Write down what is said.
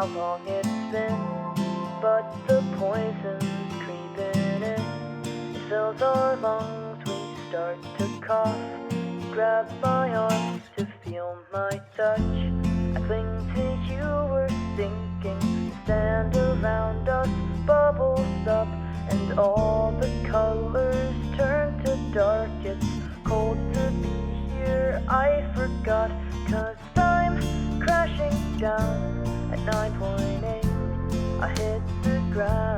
how long it's been, but the poison's creeping in. It fills our lungs, we start to cough. You grab my arm to feel my touch. I cling to you, we're sinking. The sand around us bubbles up, and all the colors turn to dark. It's cold to be here, I forgot, 'cause I'm crashing down at 9.8. I hit the ground.